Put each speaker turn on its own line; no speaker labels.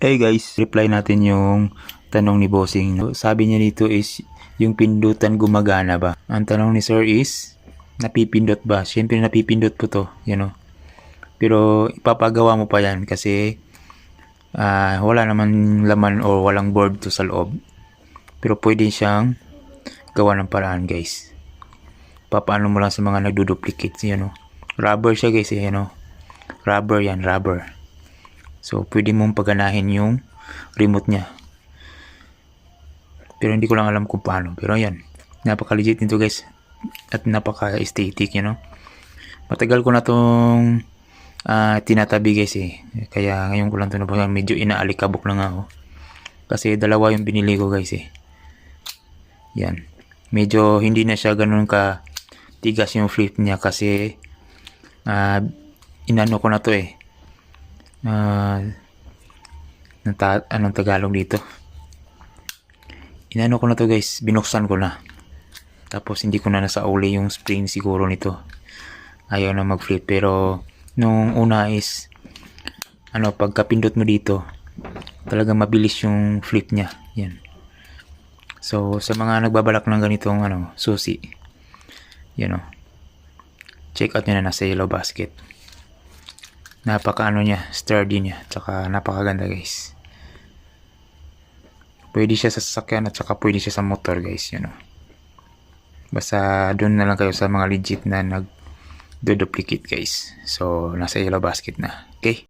Hey guys, reply natin yung tanong ni Bossing. Sabi niya dito is, yung pindutan gumagana ba? Ang tanong ni Sir is, napipindot ba? Siyempre napipindot po to, Pero ipapagawa mo pa yan kasi wala naman laman o walang board to sa loob. Pero pwede siyang gawa ng paraan guys. Papaano mo lang sa mga nagduduplicate, Rubber siya guys, Rubber yan, rubber. So, pwede mong paganahin yung remote niya. Pero hindi ko lang alam kung paano. Pero yan, napaka-legit nito guys. At napaka-aesthetic, Matagal ko na tong tinatabi guys Kaya ngayon ko lang ito na medyo inaalikabok na nga ako. Kasi dalawa yung binili ko guys Yan. Medyo hindi na siya ganun ka tigas yung flip niya kasi inano ko na to anong Tagalog dito, inano ko na to guys, binuksan ko na, tapos hindi ko na nasa uli yung spring siguro nito, ayaw na mag flip. Pero nung una is pagka pindot mo dito talaga mabilis yung flip nya yan. So sa mga nagbabalak ng ganitong susi, check out nyo na nasa Yellow Basket. Napaka niya, sturdy niya, tsaka napakaganda guys. Pwede siya sa sasakyan at tsaka pwede siya sa motor guys, Basta doon na lang kayo sa mga legit na nag-duplicate guys. So nasa Yellow Basket na. Okay?